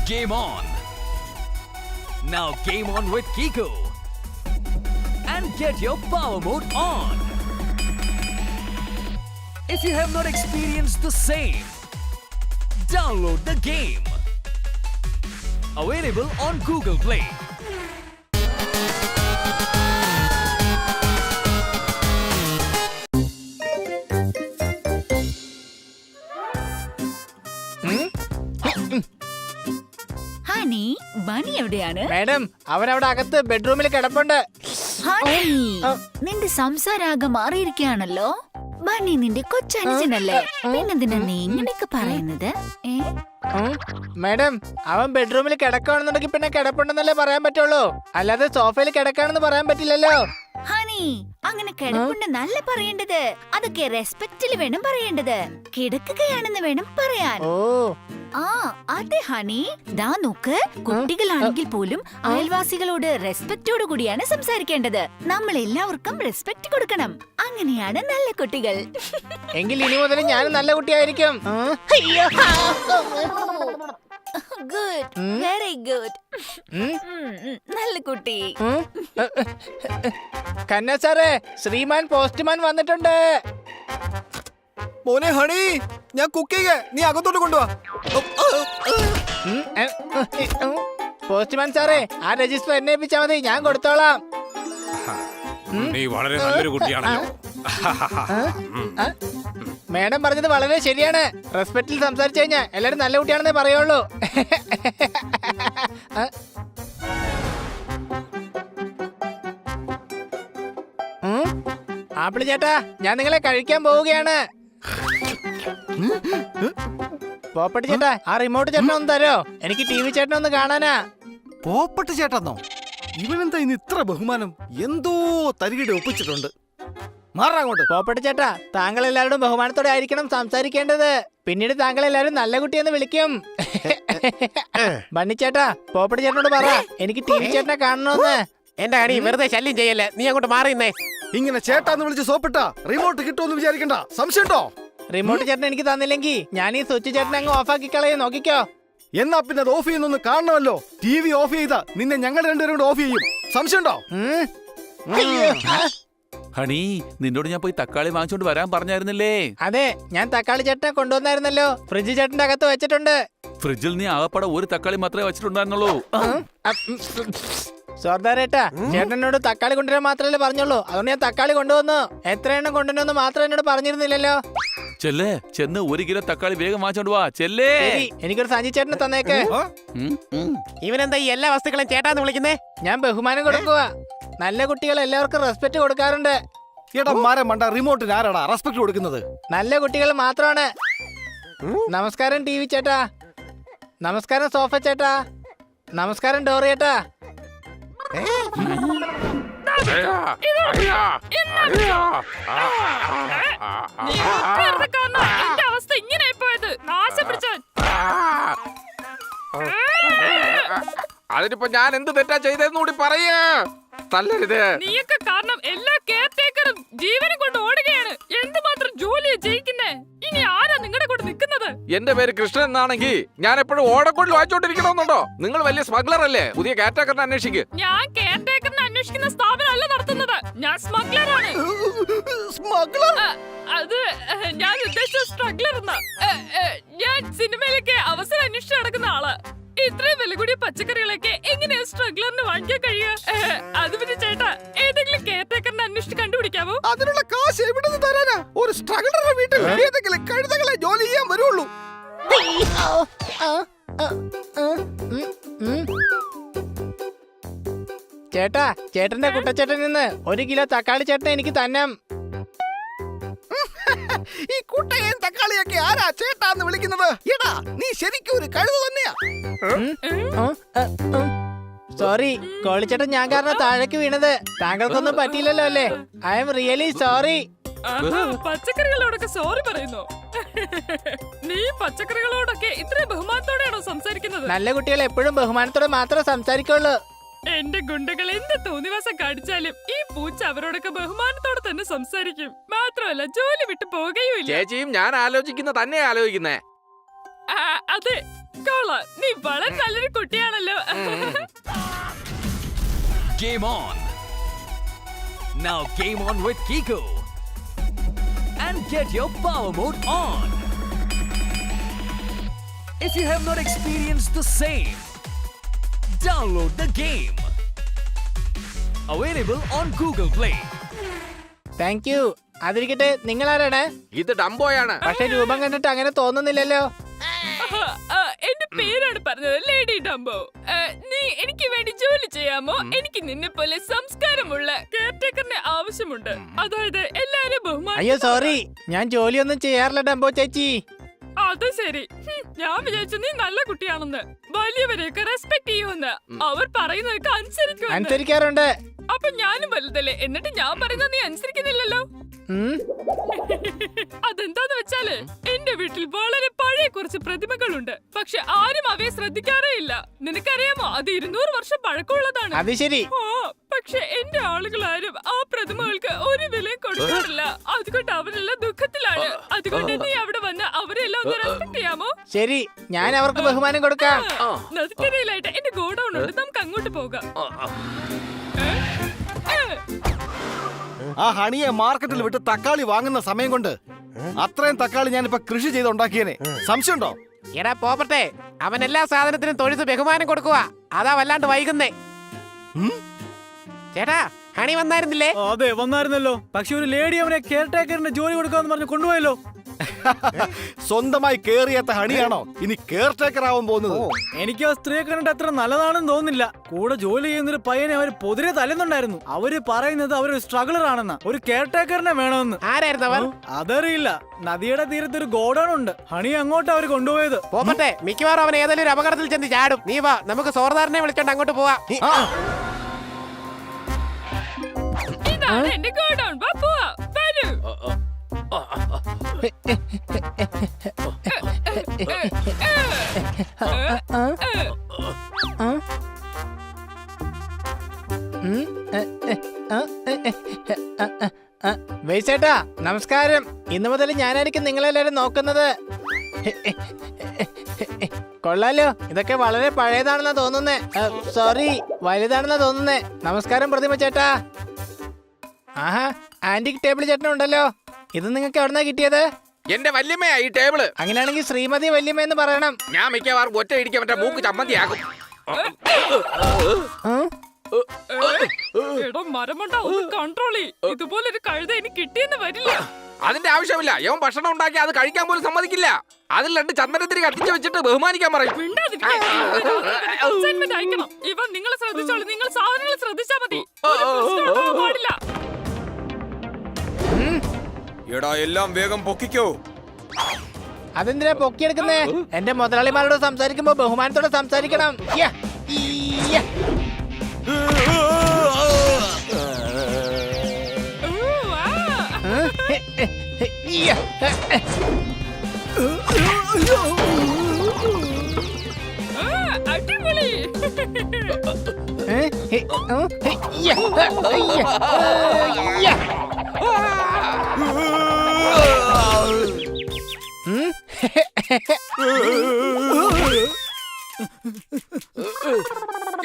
Game on! Now game on with Kiko and get your power mode on. If you have not experienced the same, download the game. Available on Google Play. Honey, bunny എവിടെയാണ്? Madam, അവനവിടെ അകത്ത് ബെഡ്റൂമിൽ കിടപ്പുണ്ട്. Honey, നിന്റെ സംസാരാകെ മാറിയിരിക്കുകയാണല്ലോ. Bunny നിന്റെ കൊച്ചനുജനല്ലേ? പിന്നെന്തിനാ നീ ഇങ്ങനെയൊക്കെ പറയുന്നത്? മാഡം, അവൻ ബെഡ്റൂമിൽ കിടക്കുകയാണെന്നുണ്ടെങ്കിൽ പിന്നെ കിടപ്പുണ്ടെന്നല്ലേ പറയാൻ പറ്റുള്ളൂ, അല്ലാതെ സോഫയിൽ കിടക്കാണെന്ന് പറയാൻ പറ്റില്ലല്ലോ. ഹണി, അങ്ങനെ കിടപ്പുണ്ടെന്നല്ല പറയേണ്ടത്, അതൊക്കെ റെസ്പെക്റ്റിൽ വേണം പറയേണ്ടത്. കിടക്കുകയാണെന്ന് വേണം പറയാൻ. ഓ, ആ അതെ ഹണി. ദാ നോക്ക്, കുട്ടികളാണെങ്കിൽ പോലും അയൽവാസികളോട് റെസ്പെക്റ്റോട് കൂടിയാണ് സംസാരിക്കേണ്ടത്. നമ്മൾ എല്ലാവർക്കും റെസ്പെക്ട് കൊടുക്കണം. അങ്ങനെയാണ് നല്ല കുട്ടികൾ. എങ്കിൽ ഇനി മുതൽ ഞാനും നല്ല കുട്ടിയായിരിക്കും. Good, very good. നല്ല കുട്ടി. കന്ന സാറേ, ശ്രീമാൻ പോസ്റ്റ്മാൻ വന്നിട്ടുണ്ട്. മോനെ ഹണി, ഞാൻ കുക്ക് ചെയ്യേ, നീ അകത്തോട്ട് കൊണ്ടുവാ. പോസ്റ്റ്മാൻ സാറേ, ആ രജിസ്റ്റർ എന്നെ ഏൽപ്പിച്ചാ മതി, ഞാൻ കൊടുത്തോളാം. നീ വളരെ നല്ലൊരു കുട്ടിയാണല്ലോ. മാഡം പറഞ്ഞത് വളരെ ശരിയാണ്. റെസ്പെക്റ്റിൽ സംസാരിച്ചു കഴിഞ്ഞാൽ എല്ലാരും നല്ല കുട്ടിയാണെന്നേ പറയുള്ളൂ. ആപ്പിള് ചേട്ടാ, ഞാൻ നിങ്ങളെ കഴിക്കാൻ പോവുകയാണ്. പോപ്പട്ടി ചേട്ടാ, ആ റിമോട്ട് ചേട്ടനെ ഒന്ന് തരോ? എനിക്ക് ടി വി ചേട്ടനെ ഒന്ന് കാണാനാ. പോപ്പട്ട് ചേട്ടന്നോ? ഇവനെന്താ ഇന്ന് ഇത്ര ബഹുമാനം? എന്തോ തരികിടെ ഒപ്പിച്ചിട്ടുണ്ട്. മാറാങ്ങോട്ട്. പോപ്പട്ടി ചേട്ടാ, താങ്കൾ എല്ലാവരോടും ബഹുമാനത്തോടെ ആയിരിക്കണം സംസാരിക്കേണ്ടത്. പിന്നീട് താങ്കൾ എല്ലാവരും നല്ല കുട്ടിയെന്ന് വിളിക്കും. ബണ്ണിച്ചേട്ടാ, പോപ്പട്ടി ചേട്ടനോട് പറ എനിക്ക് ടി വി ചേട്ടനെ കാണണമെന്ന്. എന്റെ അടി വെറുതെ ശല്യം ചെയ്യല്ലേ, നീ അങ്ങോട്ട് മാറിയുന്നേ. ഇങ്ങനെ ചേട്ടാന്ന് വിളിച്ച് സോപ്പിട്ടാ റിമോട്ട് കിട്ടുമെന്ന് വിചാരിക്കണ്ട. സംശയമുണ്ടോ? റിമോട്ട് ചേട്ടൻ എനിക്ക് തന്നില്ലെങ്കിൽ ഞാൻ ഈ സ്വിച്ച് ചേട്ടനെ അങ്ങ് ഓഫാക്കി കളയെ. നോക്കിക്കോ. എന്നാ പിന്നെ അത് ഓഫ് ചെയ്യുന്നൊന്ന് കാണണമല്ലോ. ടി വി ഓഫ് ചെയ്താ നിന്നെ ഞങ്ങൾ രണ്ടുപേരും കൂടെ ഓഫ് ചെയ്യും. സംശയമുണ്ടോ? ഹണി, നിന്നോട് ഞാൻ പോയി തക്കാളി വാങ്ങിച്ചോണ്ട് വരാൻ പറഞ്ഞായിരുന്നില്ലേ? അതെ, ഞാൻ തക്കാളി ചേട്ടനെ കൊണ്ടുവന്നായിരുന്നല്ലോ. ഫ്രിഡ്ജ് ചേട്ടന്റെ അകത്ത് വെച്ചിട്ടുണ്ട്. ഫ്രിഡ്ജിൽ നീ ആകപ്പാടെ ഒരു തക്കാളി മാത്രമേ വെച്ചിട്ടുണ്ടായിരുന്നുള്ളൂ. സോർദാരേട്ടാ, ചേട്ടനോട് തക്കാളി കൊണ്ടുവരാൻ മാത്രമല്ലേ പറഞ്ഞുള്ളൂ. അതുകൊണ്ട് ഞാൻ തക്കാളി കൊണ്ടുവന്നു. എത്ര എണ്ണം കൊണ്ടുവന്നു മാത്രം എന്നോട് പറഞ്ഞിരുന്നില്ലല്ലോ. ചെല്ലേ, ചെന്ന് 1 കിലോ തക്കാളി വേഗം വാങ്ങിച്ചോണ്ട് വാ. ചെല്ലേ, എനിക്കൊരു സഞ്ചി ചേട്ടനെ തന്നേക്ക്. ഇവനെന്താ ഈ എല്ലാ വസ്തുക്കളും ചേട്ടാന്ന് വിളിക്കുന്നേ? ഞാൻ ബഹുമാനം കൊടുക്കുക. നല്ല കുട്ടികൾ എല്ലാവർക്കും റെസ്പെക്ട് കൊടുക്കാറുണ്ട്. എടാ മരം മണ്ട, റിമോട്ടിന് ആരാടാ റെസ്പെക്ട് കൊടുക്കുന്നത്? നല്ല കുട്ടികൾ മാത്രമാണ്. നമസ്കാരം ടി വി ചേട്ടാ. നമസ്കാരം സോഫ ചേട്ടാ. നമസ്കാരം ഡോറി ചേട്ടാ. അവസ്ഥ ഇങ്ങനെ പോയത് നാശം പിടിച്ചവൻ. അതിനിപ്പോ ഞാൻ എന്ത് തെറ്റാ ചെയ്തെന്ന് കൂടി പറയാ. തല്ലരുത്. നീയൊക്കെ കാരണം എല്ലാ കെയർടേക്കറും ജീവനും കൊണ്ട് ഓടുകയാണ്. എന്തുമാത്രം ജോലിയാ ജയിക്കുന്നേ. ഇനി ആരാ നിങ്ങളുടെ കൂടെ നിൽക്കുന്നത്? എന്റെ പേര് കൃഷ്ണൻ എന്നാണെങ്കിൽ ഞാൻ എപ്പോഴും ഓടക്കുള്ളിൽ വായിച്ചോണ്ടിരിക്കണമെന്നുണ്ടോ? നിങ്ങൾ വലിയ സ്മഗ്ലർ അല്ലേ? പുതിയ കെയർടേക്കറിനെ അന്വേഷിക്ക്. ഞാൻ കെയർടേക്കറിനെ അന്വേഷിക്കുന്ന സ്ഥാപനമല്ല നടത്തുന്നത്. ഞാൻ സ്മഗ്ലറാണ്. അത് ഞാൻ ഉദ്ദേശിച്ച സ്ട്രഗ്ലർ എന്നാ. ഞാൻ സിനിമയിലൊക്കെ അവസരം അന്വേഷിച്ച് നടക്കുന്ന ആള്. ഇത്രയും വില കൂടിയ പച്ചക്കറികളൊക്കെ എങ്ങനെയാ സ്ട്രഗ്ലറിന് വാങ്ങിക്കാൻ കഴിയുക? അത് പിന്നെ ചേട്ടാ, ഏതെങ്കിലും കെയർടേക്കറിനെ അന്വേഷിച്ച് കണ്ടുപിടിക്കാവോ? അതിനുള്ള കാശ് എവിടെ നിന്ന് തരാനാ? ഒരു സ്ട്രഗ്ലറുടെ വീട്ടിൽ ഏതെങ്കിലും കഴുതകളെ ജോലി ചെയ്യാൻ വരുള്ളൂ. ചേട്ടാ, ചേട്ടന്റെ കുട്ടച്ചേട്ടൻ നിന്ന് 1 കിലോ തക്കാളി ചേട്ടനെ എനിക്ക് തന്നാം. ഈ കുട്ടയും തക്കാളിയൊക്കെ ആരാ ചേട്ടാന്ന് വിളിക്കുന്നത്? എടാ, നീ ശരിക്കും ഒരു കഴുത തന്നെയാ. സോറി കോളിച്ചേട്ടൻ, ഞാൻ കാരണം താഴേക്ക് വീണത്. താങ്കൾക്കൊന്നും പറ്റിയില്ലല്ലോ അല്ലേ? I am really sorry. പച്ചക്കറികളോടൊക്കെ സോറി പറയുന്നു. നീ പച്ചക്കറികളോടൊക്കെ ഇത്ര ബഹുമാനത്തോടെയാണോ സംസാരിക്കുന്നത്? നല്ല കുട്ടികൾ എപ്പോഴും ബഹുമാനത്തോടെ മാത്രമേ സംസാരിക്കുള്ളൂ. എന്റെ ഗുണ്ടകൾ എന്ത് തോന്നിവാസം കാണിച്ചാലും ഈ പൂച്ച അവരോടൊക്കെ ബഹുമാനത്തോടെ തന്നെ സംസാരിക്കും. മാത്രമല്ല ജോലി വിട്ടു പോകുകയുമില്ല. ചേച്ചിയും ഞാൻ ആലോചിക്കുന്ന തന്നെ ആലോചിക്കുന്നേ. അതെ, കൊള്ളാം, നീ വളരെ നല്ലൊരു കുട്ടിയാണല്ലോ. Game on. Now game on with Kiko. And get your power mode on. If you have not experienced the same, download the game. Available on Google Play. Thank you. അതിരിക്കട്ടെ, നിങ്ങൾ ആരാണ്? ഇത് ഡംബോയാണ്. പക്ഷെ രൂപം കണ്ടിട്ട് അങ്ങനെ തോന്നുന്നില്ലല്ലോ. എന്റെ പേരാണ് പറഞ്ഞത്, ലേഡി ഡംബോ. നീ എനിക്ക് വേണ്ടി ജോലി ചെയ്യാമോ? എനിക്ക് നിന്നെ പോലെ സംസ്കാരമുള്ള കെയർടേക്കറിന്റെ ആവശ്യമുണ്ട്. അതായത് എല്ലാരും ബഹുമാനം. അയ്യോ സോറി, ഞാൻ ജോലിയൊന്നും ചെയ്യാറില്ല ഡംബോ ചേച്ചി. അത് ശരി. ഞാൻ വിചാരിച്ചു നീ നല്ല കുട്ടിയാണെന്ന്. വലിയവരെയൊക്കെ റെസ്പെക്ട് ചെയ്യുമെന്ന്, അവർ പറയുന്നതൊക്കെ അനുസരിക്കുമെന്ന്. അനുസരിക്കാറുണ്ട്. അപ്പൊ ഞാനും വലുതല്ലേ, എന്നിട്ട് ഞാൻ പറയുന്നത് നീ അനുസരിക്കുന്നില്ലല്ലോ. അതെന്താന്ന് വെച്ചാല് എന്റെ വീട്ടിൽ വളരെ പഴയ കുറച്ച് പ്രതിമകളുണ്ട്. പക്ഷെ ആരും അവയെ ശ്രദ്ധിക്കാറേ ഇല്ല. നിനക്കറിയാമോ, അത് 200 വർഷം പഴക്കമുള്ളതാണ്. അത് ശരി. പക്ഷെ എന്റെ ആളുകളാരും ആ പ്രതിമകൾക്ക് ഒരു വിലയും കൊടുക്കാറില്ല. അതുകൊണ്ട് അവരെല്ലാം ദുഃഖത്തിലാണ്. അതുകൊണ്ട് നീ അവിടെ വന്ന് അവരെല്ലാം ഒന്ന് റെസ്പെക്ട് ചെയ്യാമോ? ശരി, ഞാൻ അവർക്ക് ബഹുമാനം കൊടുക്കാം. നദിക്കരയിലായിട്ട് എന്റെ ഗോഡൌൺ ഉണ്ട്, നമുക്ക് അങ്ങോട്ട് പോകാം. ആ ഹണിയെ മാർക്കറ്റിൽ വിട്ട് തക്കാളി വാങ്ങുന്ന സമയം കൊണ്ട് അത്രയും തക്കാളി ഞാനിപ്പോ കൃഷി ചെയ്ത് ഉണ്ടാക്കിയേനെ. സംശയമുണ്ടോ? എടാ പോപ്പട്ടെ, അവൻ എല്ലാ സാധനത്തിനും തൊഴുത്ത് ബഹുമാനം കൊടുക്കുക. അതാ വല്ലാണ്ട് വൈകുന്നേ. ചേട്ടാ, ഹണി വന്നായിരുന്നില്ലേ? അതെ വന്നായിരുന്നല്ലോ. പക്ഷെ ഒരു ലേഡി അവനെ കെയർ ടേക്കറിന്റെ ജോലി കൊടുക്കാന്ന് പറഞ്ഞ് കൊണ്ടുപോയല്ലോ. സ്വന്തമായി കേറിയാത്ത ഹണിയാണോ ഇനി കെയർ ടേക്കർ ആവാൻ പോകുന്നത്? എനിക്ക് ആ സ്ത്രീയെ കണ്ടിട്ട് അത്ര നല്ലതാണെന്ന് തോന്നുന്നില്ല. കൂടെ ജോലി ചെയ്യുന്നൊരു പയ്യനെ അവര് പൊതിരെ തല്ലുന്നുണ്ടായിരുന്നു. അവര് പറയുന്നത് അവരൊരു സ്ട്രഗിളർ ആണെന്നാ, ഒരു കെയർ ടേക്കറിനെ വേണമെന്ന്. ആരായിരുന്നു അവർ? അതറിയില്ല. നദിയുടെ തീരത്ത് ഒരു ഗോഡൌൺ ഉണ്ട്, ഹണി അങ്ങോട്ട് അവര് കൊണ്ടുപോയത്. പോപ്പട്ടെ, മിക്കവാറും അവൻ ഏതെങ്കിലും ഒരു അപകടത്തിൽ ചെന്ന് ചാടും. നീ വാ, നമുക്ക് സോർദാറിനെ വിളിച്ചോണ്ട് അങ്ങോട്ട് പോവാം. ഇതാണ് എന്റെ ഗോഡൌൺ. വാ പോവാം, വരൂ. വേച്ചേട്ടാ നമസ്കാരം. ഇന്നു മുതൽ ഞാനായിരിക്കും നിങ്ങളെല്ലാരും നോക്കുന്നത്. കൊള്ളാലോ, ഇതൊക്കെ വളരെ പഴയതാണെന്നാ തോന്നുന്നേ. സോറി, വലുതാണെന്നാ തോന്നുന്നേ. നമസ്കാരം പ്രതിമ ചേട്ടാ. ആഹാ, ആന്റിക് ടേബിൾ ചേട്ടൻ ഉണ്ടല്ലോ. ഇത് നിങ്ങൾക്ക് എവിടുന്നാ കിട്ടിയത്? എന്റെ വല്യമ്മയാ ഈ ടേബിള്. അങ്ങനെയാണെങ്കിൽ ശ്രീമതി വല്യമ്മ എന്ന് പറയണം. ഞാൻ മിക്കവാറും ഒറ്റ ഇടിക്കാൻ മറ്റേ മൂക്ക് ചമ്മന്തിയാക്കും. എടോ മരമണ്ട, ഒന്ന് കൺട്രോൾ ചെയ്യ്. ഇതുപോലൊരു കഴുത എനിക്ക് കിട്ടിയെന്ന് വരില്ല. അതിന്റെ ആവശ്യമില്ല. യവൻ ഭക്ഷണം ഉണ്ടാക്കി അത് കഴിക്കാൻ പോലും സമ്മതിക്കില്ല. അതിൽ 2 ചന്ദനത്തിരി കത്തിച്ച് വെച്ചിട്ട് ബഹുമാനിക്കാൻ പറയും. അസൈൻമെന്റ് അയക്കണം. ഇവൻ നിങ്ങളെ ശ്രദ്ധിച്ചോളൂ, നിങ്ങൾ സാധനങ്ങൾ ശ്രദ്ധിച്ചാ മതി. ഒരു പ്രശ്നവും ഉണ്ടാവാൻ പാടില്ല. എടാ എല്ലാം വേഗം പൊക്കിക്കോ. അതെന്തിനാ പൊക്കിയെടുക്കുന്നേ? എന്റെ മുതലാളിമാരോട് സംസാരിക്കുമ്പോ ബഹുമാനത്തോടെ സംസാരിക്കണം. അടിപൊളി.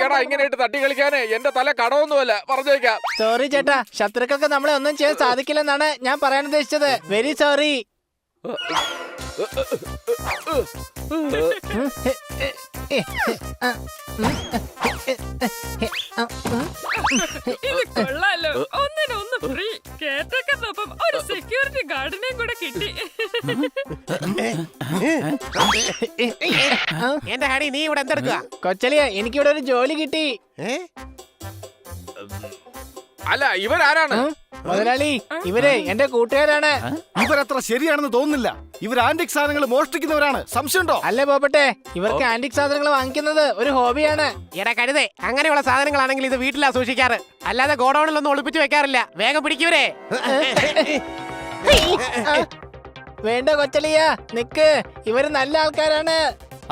എടാ, ഇങ്ങനെയായിട്ട് തട്ടി കളിക്കാനേ എന്റെ തല കടമൊന്നുമല്ല, പറഞ്ഞേക്കാം. സോറി ചേട്ടാ, ശത്രുക്കൾക്ക് നമ്മളെ ഒന്നും ചെയ്യാൻ സാധിക്കില്ലെന്നാണ് ഞാൻ പറയാൻ ഉദ്ദേശിച്ചത്. Very sorry. ഇത് കൊള്ളാലോ, ഒന്നിനൊന്ന് ഫ്രീ. കേട്ടൊപ്പം ഒരു സെക്യൂരിറ്റി ഗാർഡിനെയും കൂടെ കിട്ടി. എന്റെ ഹണി, നീ ഇവിടെ എന്തെടുക്കുക? കൊച്ചലിയ, എനിക്കിവിടെ ഒരു ജോലി കിട്ടി. അല്ല, ഇവരാരാണ്? മുതലാളി, ഇവരെ എന്റെ കൂട്ടുകാരാണ്. ഇവരത്ര ശരിയാണെന്ന് തോന്നുന്നില്ല. ഇവർ ആന്റിക് സാധനങ്ങൾ മോഷ്ടിക്കുന്നവരാണ്. സംശയമുണ്ടോ? അല്ലേ പോപ്പട്ടെ, ഇവർക്ക് ആന്റിക് സാധനങ്ങൾ വാങ്ങിക്കുന്നത് ഒരു ഹോബിയാണ്. എടാ കഴുതേ, അങ്ങനെയുള്ള സാധനങ്ങളാണെങ്കിൽ ഇത് വീട്ടിലാ സൂക്ഷിക്കാറ്, അല്ലാതെ ഗോഡൌണിലൊന്നും ഒളിപ്പിച്ചു വെക്കാറില്ല. വേഗം പിടിക്കൂരേ. വേണ്ട കൊച്ചലിയ, നിക്ക്. ഇവര് നല്ല ആൾക്കാരാണ്.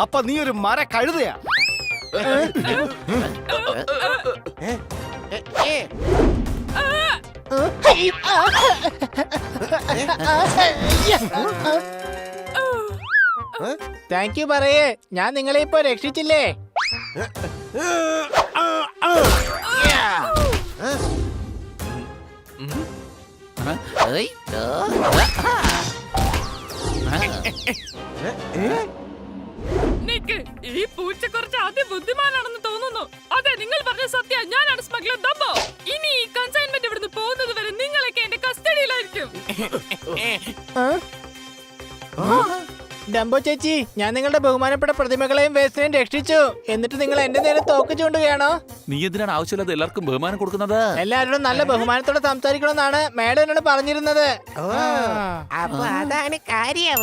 അപ്പൊ നീ ഒരു മര കഴുതയാ. താങ്ക് യു പറയേ, ഞാൻ നിങ്ങളെ ഇപ്പൊ രക്ഷിച്ചില്ലേ? നിക്ക്, ഈ പൂച്ച കുറച്ച് അതിബുദ്ധിമാനാണെന്ന് തോന്നുന്നു. അതെ, നിങ്ങൾ പറഞ്ഞ സത്യം. ഞാനാണ് സ്മഗ്ലർ ഡംബോ. ഇനി ഈ കൺസൈൻമെന്റ് ഇവിടുന്ന് പോകുന്നത് വരെ നിങ്ങളൊക്കെ എന്റെ കസ്റ്റഡിയിലായിരിക്കും. ഡംബോ ചേച്ചി, ഞാൻ നിങ്ങളുടെ ബഹുമാനപ്പെട്ട പ്രതിമകളെയും വേസ്റ്റിനെയും രക്ഷിച്ചു. എന്നിട്ട് നിങ്ങൾ എന്റെ നേരെ തോക്ക് ചൂണ്ടുകയാണോ? നീ എന്തിനാണ് ആവശ്യമില്ലാതെ എല്ലാവർക്കും ബഹുമാനം കൊടുക്കുന്നത്? എല്ലാവരോടും നല്ല ബഹുമാനത്തോടെ സംസാരിക്കണമെന്നാണ് മേഡം എന്നോട് പറഞ്ഞിരുന്നത്. അപ്പൊ അതാണ് കാര്യം.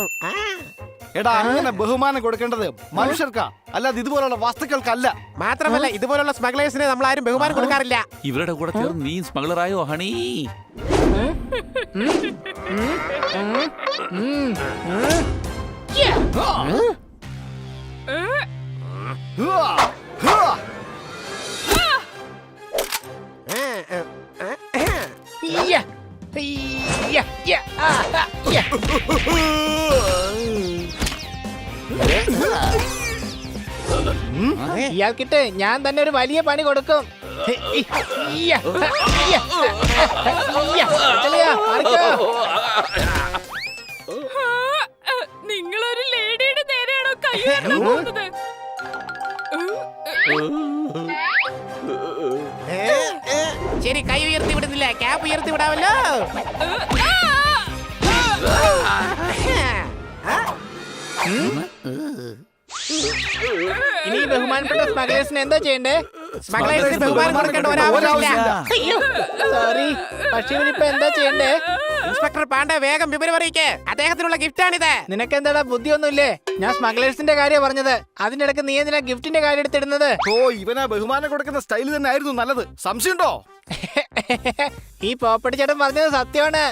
എടാ, അങ്ങനെ ബഹുമാനം കൊടുക്കേണ്ടത് മനുഷ്യർക്കാ, അല്ലാതെ ഇതുപോലുള്ള വസ്തുക്കൾക്കല്ല. മാത്രമല്ല ഇതുപോലുള്ള സ്മഗ്ലേഴ്സിനെ നമ്മൾ ആരും ബഹുമാനം കൊടുക്കാറില്ല. ഇവരുടെ കൂടെ ചേർന്ന് നീ സ്മഗ്ലറായോ ഹണി? ഇയാൾക്കിട്ട് ഞാൻ തന്നെ ഒരു വലിയ പണി കൊടുക്കും. നിങ്ങളൊരു ലേഡിയുടെ നേരെയാണോ കൈ ഉയർത്താൻ പോകുന്നത്? ശരി, കൈ ഉയർത്തി വിടുന്നില്ല, ക്യാപ്പ് ഉയർത്തി വിടാമല്ലോ. ഇനി ഈ ബഹുമാനപ്പെട്ട സ്മഗ്ലേഴ്സിന് എന്താ ചെയ്യണ്ടേ? സ്മഗ്ലേഴ്സിന് ബഹുമാനം കൊടുക്കേണ്ട ഒരാവശ്യമില്ല. സോറി, പക്ഷെ ഇവരിപ്പോ എന്താ ചെയ്യണ്ടേ? ഇൻസ്പെക്ടർ പാണ്ഡെ, വേഗം വിവരം അറിയിക്കേ. അദ്ദേഹത്തിനുള്ള ഗിഫ്റ്റ് ആണിത്. നിനക്കെന്താടാ ബുദ്ധിയൊന്നുമില്ലേ? ഞാൻ സ്മഗ്ലേഴ്സിന്റെ കാര്യം പറഞ്ഞത്. അതിനിടക്ക് നീ എന്തിനാ ഗിഫ്റ്റിന്റെ കാര്യം എടുത്തിടുന്നത്? ഓ, ഇവനാ ബഹുമാനം കൊടുക്കുന്ന സ്റ്റൈൽ തന്നെ ആയിരുന്നു നല്ലത്. സംശയമുണ്ടോ? ഈ പോപ്പടി ചേട്ടൻ പറഞ്ഞത് സത്യമാണ്.